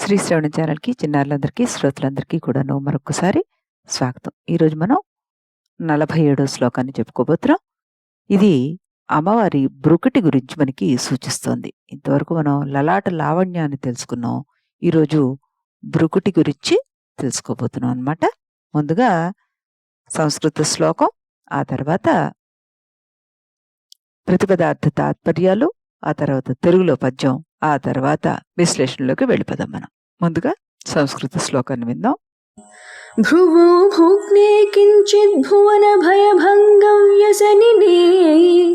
శ్రీ శ్రవణ ఛానల్‌కి చిన్నారులందరికీ, శ్రోతలందరికీ కూడాను మరొక్కసారి స్వాగతం. ఈరోజు మనం 47 శ్లోకాన్ని చెప్పుకోబోతున్నాం. ఇది అమ్మవారి బ్రుకుటి గురించి మనకి సూచిస్తోంది. ఇంతవరకు మనం లలాట లావణ్యాన్ని తెలుసుకున్నాం. ఈరోజు బ్రుకుటి గురించి తెలుసుకోబోతున్నాం అన్నమాట. ముందుగా సంస్కృత శ్లోకం, ఆ తర్వాత ప్రతిపదార్థ తాత్పర్యాలు, ఆ తర్వాత తెలుగులో పద్యం, ఆ తర్వాత విశ్లేషణలోకి వెళ్ళిపోదాం మనం. ముందుగా సంస్కృత శ్లోకాన్ని విందాం. భ్రువో భుగ్నే కించిత్ భువన భయభంగం వ్యసనినే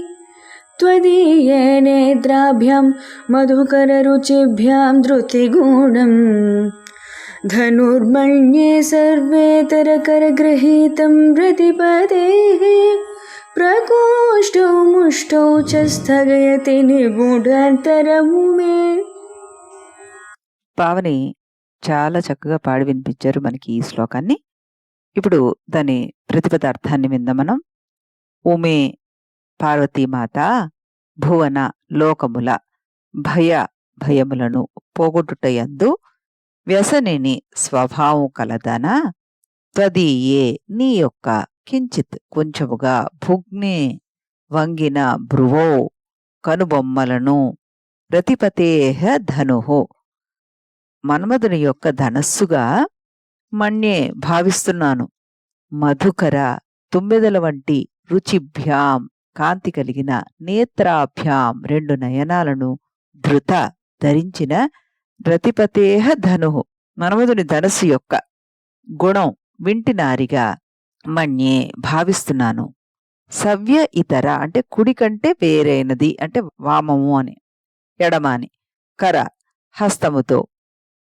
త్వదీయేనేత్రాభ్యాం మధుకర రుచిభ్యాం ధృతిగూఢం ధనుర్మణ్యే సర్వేతరకర గృహీతం ప్రతిపదేః ప్రకోష్టౌ ముష్టౌ చ స్థగయతి నిగూఢాంతరము మే. పావని చాలా చక్కగా పాడి వినిపించారు మనకి ఈ శ్లోకాన్ని. ఇప్పుడు దాని ప్రతిపదార్థాన్ని విందాం మనం. ఉమే పార్వతీమాత భువన లోకముల భయములను పోగొట్టుటయందు వ్యసనిని స్వభావం కలదాన త్వదీయే నీ యొక్క కించిత్ కొంచెముగా భుగ్నే వంగిన భ్రువో కనుబొమ్మలను రతిపతేహ ధనుహు మన్మధుని యొక్క ధనస్సుగా మన్యే భావిస్తున్నాను. మధుకర తుమ్మెదల వంటి రుచిభ్యాం కాంతి కలిగిన నేత్రాభ్యాం రెండు నయనాలను ధృత ధరించిన రతిపతేహ ధనుహు మన్మధుని ధనస్సు యొక్క గుణం వింటినారిగా మన్యే భావిస్తున్నాను. సవ్య ఇతర అంటే కుడి కంటే వేరైనది అంటే వామము అని, ఎడమ అని. కర హస్తముతో,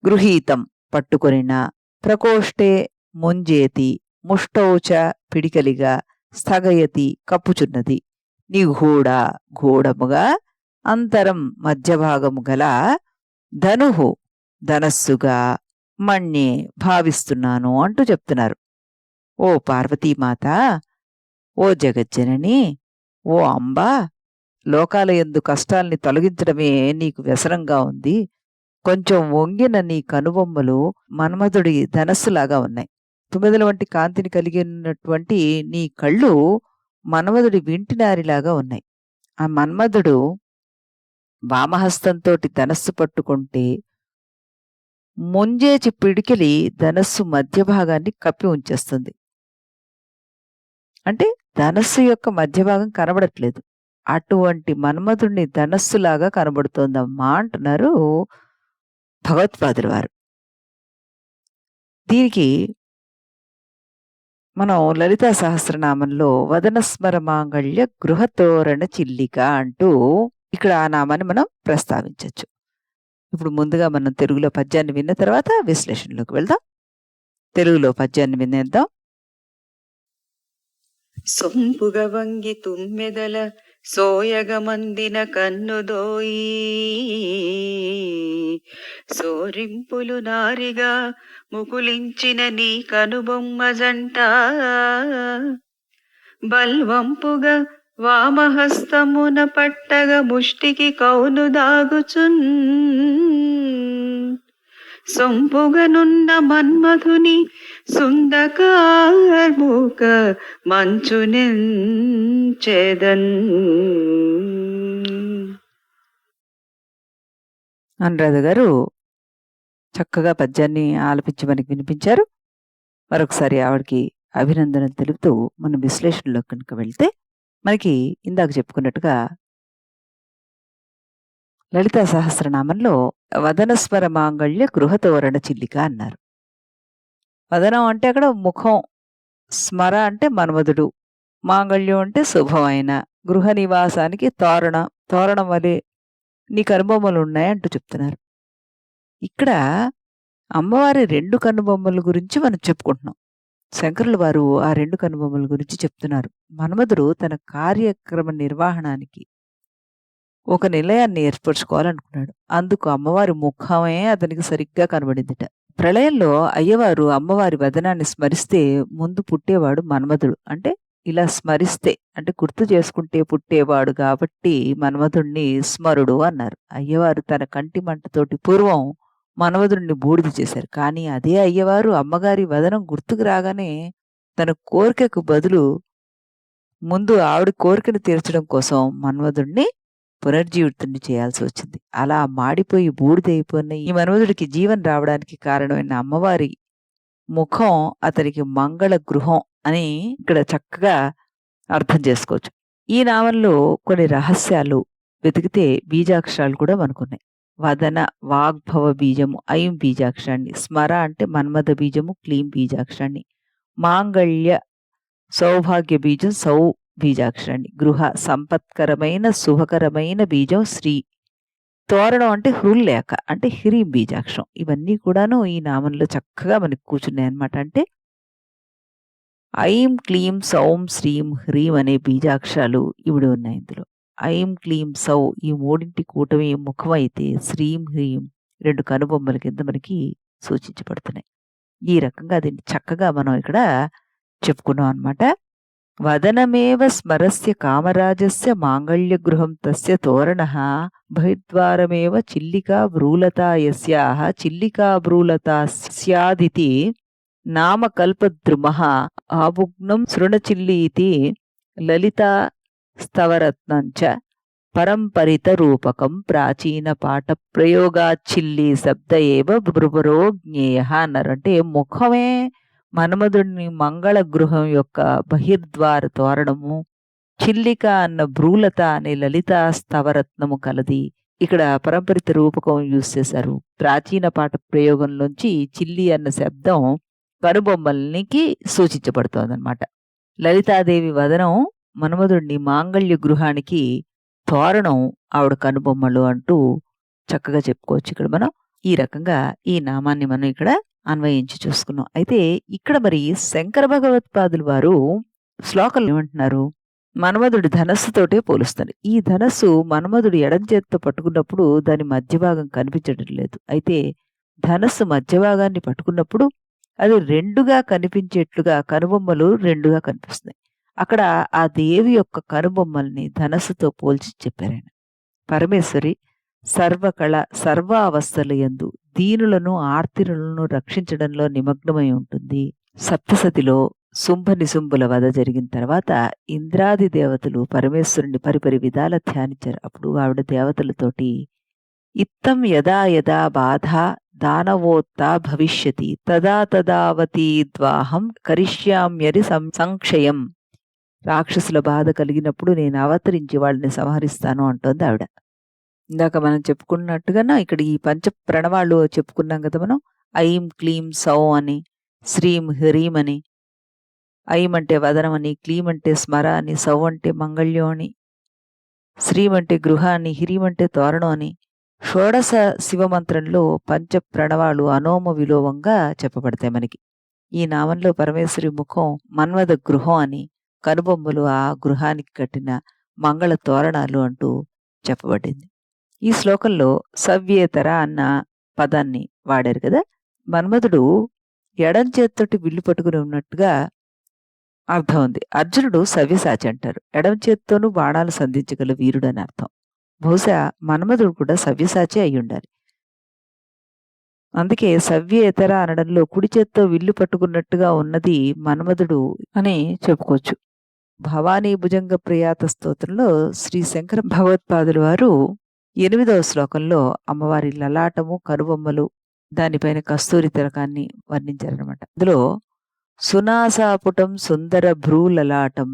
గృహీతం పట్టుకొనిన, ప్రకోష్టే ముంజేతి, ముష్టౌచ పిడికలిగా, స్థగయతి కప్పుచున్నది, నిగూఢ గూఢముగా, అంతరం మధ్యభాగము గల, ధనుహు ధనస్సుగా, మణ్యే భావిస్తున్నాను అంటూ చెప్తున్నారు. ఓ పార్వతీమాత, ఓ జగజ్జనని, ఓ అంబా, లోకాలయందు కష్టాల్ని తొలగించడమే నీకు వ్యసనంగా ఉంది. కొంచెం వంగిన నీ కనుబొమ్మలు మన్మధుడి ధనస్సులాగా ఉన్నాయి. తుమ్మెదల వంటి కాంతిని కలిగినటువంటి నీ కళ్ళు మన్మధుడి వింటినారిలాగా ఉన్నాయి. ఆ మన్మధుడు వామహస్తంతోటి ధనస్సు పట్టుకుంటే ముంజేచి పిడికిలి ధనస్సు మధ్య భాగాన్ని కప్పి ఉంచేస్తుంది. అంటే ధనస్సు యొక్క మధ్య భాగం కనబడట్లేదు. అటువంటి మన్మధుడిని ధనస్సులాగా కనబడుతోందమ్మా అంటున్నారు భగవత్పాదుల వారు. దీనికి మనం లలితా సహస్రనామంలో వదనస్మర మాంగళ్య గృహతోరణ చిల్లిక అంటూ ఇక్కడ ఆ నామాన్ని మనం ప్రస్తావించవచ్చు. ఇప్పుడు ముందుగా మనం తెలుగులో పద్యాన్ని విన్న తర్వాత విశ్లేషణలోకి వెళ్దాం. తెలుగులో పద్యాన్ని వినేద్దాం. సొంపుగ వంగి తుమ్మెదల సోయగమందిన కన్నుదోయి సోరింపులు నారిగా ముకులించిన నీ కనుబొమ్మ జంట బల్వంపుగా వామహస్తమున పట్టగ ముష్టికి కౌను దాగుచున్ సొంపుగనున్న మన్మధుని సుందకార్ముక మంచునెంచెదన్. అనురాధ గారు చక్కగా పద్యాన్ని ఆలపించి మనకి వినిపించారు. మరొకసారి ఆవిడకి అభినందనలు తెలుపుతూ మనం విశ్లేషణలో కనుక వెళ్తే మనకి ఇందాక చెప్పుకున్నట్టుగా లలితా సహస్రనామంలో వదనస్మర మాంగళ్య గృహతోరణ చిల్లిక అన్నారు. వదనం అంటే అక్కడ ముఖం, స్మర అంటే మన్మధుడు, మాంగళ్యం అంటే శుభమైన, గృహ నివాసానికి తోరణం వలె నీ కనుబొమ్మలు ఉన్నాయంటూ చెప్తున్నారు. ఇక్కడ అమ్మవారి రెండు కనుబొమ్మల గురించి మనం చెప్పుకుంటున్నాం. శంకరుల వారు ఆ రెండు కనుబొమ్మల గురించి చెప్తున్నారు. మన్మధుడు తన కార్యక్రమ నిర్వహణానికి ఒక నిలయాన్ని ఏర్పరచుకోవాలనుకున్నాడు. అందుకు అమ్మవారి ముఖమే అతనికి సరిగ్గా కనబడిందిట. ప్రళయంలో అయ్యవారు అమ్మవారి వదనాన్ని స్మరిస్తే ముందు పుట్టేవాడు మన్మధుడు. అంటే ఇలా స్మరిస్తే అంటే గుర్తు చేసుకుంటే పుట్టేవాడు కాబట్టి మన్మధుణ్ణి స్మరుడు అన్నారు. అయ్యవారు తన కంటి మంటతోటి పూర్వం మన్మధుడిని బూడిద చేశారు. కానీ అదే అయ్యవారు అమ్మగారి వదనం గుర్తుకు రాగానే తన కోరికకు బదులు ముందు ఆవిడ కోరికను తీర్చడం కోసం మన్మధుడిని పునర్జీవితుడిని చేయాల్సి వచ్చింది. అలా మాడిపోయి బూడిదైపోయిన ఈ మన్మధుడికి జీవం రావడానికి కారణమైన అమ్మవారి ముఖం అతనికి మంగళ గృహం అని ఇక్కడ చక్కగా అర్థం చేసుకోవచ్చు. ఈ నామంలో కొన్ని రహస్యాలు వెతికితే బీజాక్షరాలు కూడా మనకున్నాయి. వదన వాగ్భవ బీజము ఐం బీజాక్షరాన్ని, స్మర అంటే మన్మథ బీజము క్లీం బీజాక్షరాన్ని, మాంగళ్య సౌభాగ్య బీజం సౌ బీజాక్షరాన్ని, గృహ సంపత్కరమైన శుభకరమైన బీజం శ్రీ, తోరణం అంటే హృల్లేఖ అంటే హ్రీం బీజాక్షరం. ఇవన్నీ కూడాను ఈ నామంలో చక్కగా మనకి కూర్చున్నాయి అన్నమాట. అంటే ఐం క్లీం సౌం శ్రీం హ్రీం అనే బీజాక్షరాలు ఇవిడి ఉన్నాయి ఇందులో. ఐం క్లీం సౌ ఈ మూడింటి కూటమి ముఖమైతే శ్రీం హ్రీం 2 కనుబొమ్మల కింద మనకి సూచించబడుతున్నాయి. ఈ రకంగా దీన్ని చక్కగా మనం ఇక్కడ చెప్పుకున్నాం అన్నమాట. వదనమేవ స్మరస్య కామరాజస్య మాంగళ్య గృహం తస్య తోరణః బహిర్ద్వారమేవ చిల్లికా భ్రూలతా యస్యాః చిల్లికా భ్రూలతా స్యాదితి నామకల్పద్రుమః ఆభుగ్నం శృణచిల్లి ఇతి లలితా స్తవరత్నంచ పరంపరిత రూపకం ప్రాచీన పాఠ ప్రయోగాచ్చిల్లి శబ్ద ఏవ బ్రుబరో జ్ఞేయ అన్నారు. అంటే ముఖమే మన్మధుడిని మంగళ గృహం యొక్క బహిర్ద్వార తోరణము, చిల్లిక అన్న భ్రూలత అనే లలితా స్తవరత్నము కలది. ఇక్కడ పరంపరిత రూపకం యూజ్ చేశారు. ప్రాచీన పాఠ ప్రయోగంలోంచి చిల్లి అన్న శబ్దం కనుబొమ్మలనికి సూచించబడుతోంది అనమాట. లలితాదేవి వదనం మన్మధుడిని మాంగళ్య గృహానికి తోరణం ఆవిడ కనుబొమ్మలు అంటూ చక్కగా చెప్పుకోవచ్చు. ఇక్కడ మనం ఈ రకంగా ఈ నామాన్ని మనం ఇక్కడ అన్వయించి చూసుకున్నాం. అయితే ఇక్కడ మరి శంకర భగవత్పాదులు వారు శ్లోకంలో ఏమంటున్నారు? మన్మధుడి ధనస్సుతోటే పోలుస్తారు. ఈ ధనస్సు మన్మధుడు ఎడం చేత్తో పట్టుకున్నప్పుడు దాని మధ్య భాగం కనిపించడం లేదు. అయితే ధనస్సు మధ్య భాగాన్ని పట్టుకున్నప్పుడు అది రెండుగా కనిపించేట్లుగా కనుబొమ్మలు రెండుగా కనిపిస్తున్నాయి. అక్కడ ఆ దేవి యొక్క కనుబొమ్మల్ని ధనస్సుతో పోల్చి చెప్పారాయన. పరమేశ్వరి సర్వకళ సర్వావస్థల యందు దీనులను ఆర్తిరులను రక్షించడంలో నిమగ్నమై ఉంటుంది. సప్తసతిలో శుంభ నిశుంభుల వధ జరిగిన తర్వాత ఇంద్రాది దేవతలు పరమేశ్వరుని పరిపరి విధాల ధ్యానించారు. అప్పుడు ఆవిడ దేవతలతోటి ఇత్తం యదా యదా బాధ దానవోత్తా భవిష్యతి తదా తదావతీ ద్వాహం కరిష్యామ్యరి సంక్షయం. రాక్షసుల బాధ కలిగినప్పుడు నేను అవతరించి వాళ్ళని సంహరిస్తాను అంటోంది ఆవిడ. ఇందాక మనం చెప్పుకున్నట్టుగా ఇక్కడ ఈ పంచ ప్రణవాళ్ళు చెప్పుకున్నాం కదా మనం. ఐం క్లీం సౌ అని, శ్రీం హ్రీం అని, ఐం అంటే వదనం అని, క్లీం అంటే స్మర అని, సౌ అంటే మంగళ్యం అని, శ్రీం అంటే గృహ అని, హ్రీం అంటే తోరణం అని షోడశ శివమంత్రంలో పంచ ప్రణవాలు అనోమ విలోమంగా చెప్పబడతాయి మనకి. ఈ నామంలో పరమేశ్వరి ముఖం మన్మథ గృహం అని, కనుబొమ్మలు ఆ గృహానికి కట్టిన మంగళ తోరణాలు అంటూ చెప్పబడింది. ఈ శ్లోకంలో సవ్యేతర అన్న పదాన్ని వాడారు కదా. మన్మధుడు ఎడం చేత్తోటి విల్లు పట్టుకుని ఉన్నట్టుగా అర్థం ఉంది. అర్జునుడు సవ్యసాచి అంటారు. ఎడం చేత్తోనూ బాణాలు సంధించగల వీరుడు అని అర్థం. బహుశా మన్మధుడు కూడా సవ్యసాచి అయి ఉండాలి. అందుకే సవ్యేతర అనడంలో కుడి చేత్తో విల్లు పట్టుకున్నట్టుగా ఉన్నది మన్మధుడు అని చెప్పుకోవచ్చు. భవానీ భుజంగ ప్రియాత స్తోత్రంలో శ్రీ శంకర భగవత్పాదుల వారు 8వ శ్లోకంలో అమ్మవారి లలాటము కనుబొమ్మలు దానిపైన కస్తూరి తిలకాన్ని వర్ణించారనమాట. అందులో సునాసాపుటం సుందర భ్రూ లలాటం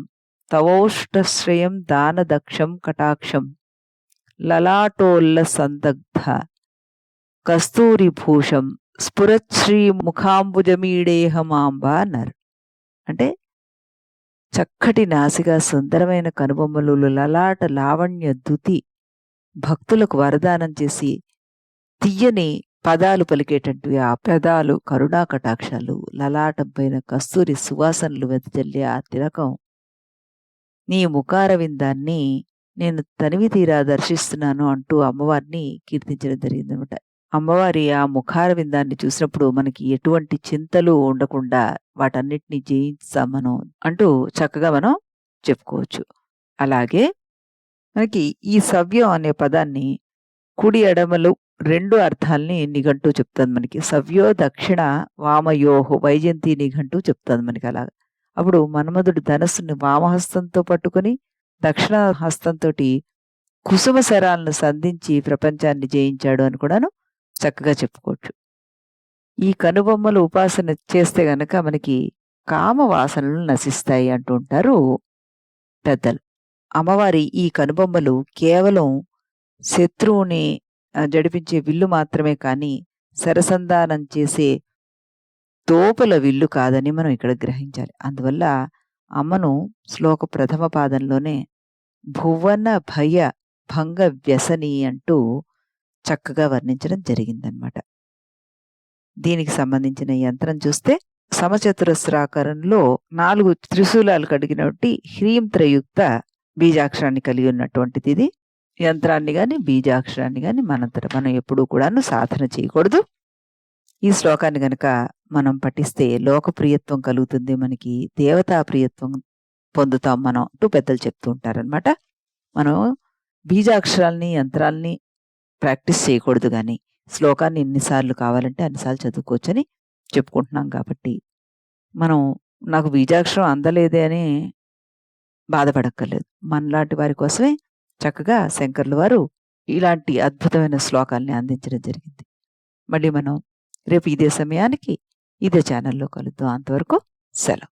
తవోష్టశ్రయం దాన దక్షం కటాక్షం లలాటోల్ల సందగ్ధ కస్తూరి భూషం స్ఫురశ్రీ ముఖాంబుజమీడేహమాంబ అన్నారు. అంటే చక్కటి నాసిగా సుందరమైన కనుబొమ్మలు లలాట లావణ్య దుతి భక్తులకు వరదానం చేసి తీయని పదాలు పలికేటట్టు ఆ పెదాలు కరుణా కటాక్షాలు, లలాటం పైన కస్తూరి సువాసనలు వెదజల్లే ఆ తిలకం, నీ ముఖారవిందాన్ని నేను తనివి తీరా దర్శిస్తున్నాను అంటూ అమ్మవారిని కీర్తించడం జరిగిందనమాట. అమ్మవారి ఆ ముఖారవిందాన్ని చూసినప్పుడు మనకి ఎటువంటి చింతలు ఉండకుండా వాటన్నిటిని జయిస్తాం మనం అంటూ చక్కగా మనం చెప్పుకోవచ్చు. అలాగే మనకి ఈ సవ్యం అనే పదాన్ని కుడి ఎడమలు 2 అర్థాల్ని నిఘంటువు చెప్తుంది మనకి. సవ్యో దక్షిణ వామయోహో వైజయంతి నిఘంటువు చెప్తుంది మనకి అలాగా. అప్పుడు మన్మధుడు ధనస్సుని వామహస్తంతో పట్టుకొని దక్షిణ హస్తంతోటి కుసుమ శరాలను సంధించి ప్రపంచాన్ని జయించాడు అని కూడాను చక్కగా చెప్పుకోవచ్చు. ఈ కనుబొమ్మలు ఉపాసన చేస్తే గనక మనకి కామ వాసనలు నశిస్తాయి అంటూ ఉంటారు పెద్దలు. అమ్మవారి ఈ కనుబొమ్మలు కేవలం శత్రువుని జడిపించే విల్లు మాత్రమే కానీ సరసంధానం చేసే తోపుల విల్లు కాదని మనం ఇక్కడ గ్రహించాలి. అందువల్ల అమ్మను శ్లోక ప్రథమ పాదంలోనే భువన భయ భంగ వ్యసని అంటూ చక్కగా వర్ణించడం జరిగిందనమాట. దీనికి సంబంధించిన యంత్రం చూస్తే సమచతురస్రాకారంలో 4 త్రిశూలాలు కలిగినటువంటి హ్రీంత్రయుక్త బీజాక్షరాన్ని కలిగి ఉన్నటువంటిది ఇది. యంత్రాన్ని గాని బీజాక్షరాన్ని గాని మనంతట మనం ఎప్పుడూ కూడాను సాధన చేయకూడదు. ఈ శ్లోకాన్ని గనక మనం పఠిస్తే లోకప్రియత్వం కలుగుతుంది, మనకి దేవతా ప్రియత్వం పొందుతాం మనం అంటూ పెద్దలు చెప్తూ ఉంటారనమాట. మనం బీజాక్షరాల్ని యంత్రాల్ని ప్రాక్టీస్ చేయకూడదు గాని శ్లోకాన్ని ఎన్నిసార్లు కావాలంటే అన్నిసార్లు చదువుకోవచ్చని చెప్పుకుంటున్నాం కాబట్టి మనం నాకు బీజాక్షరం అందలేదే అని బాధపడక్కర్లేదు. మనలాంటి వారి కోసమే చక్కగా శంకర్లు వారు ఇలాంటి అద్భుతమైన శ్లోకాల్ని అందించడం జరిగింది. మళ్ళీ మనం రేపు ఇదే సమయానికి ఇదే ఛానల్లో కలుద్దాం. అంతవరకు సెలవు.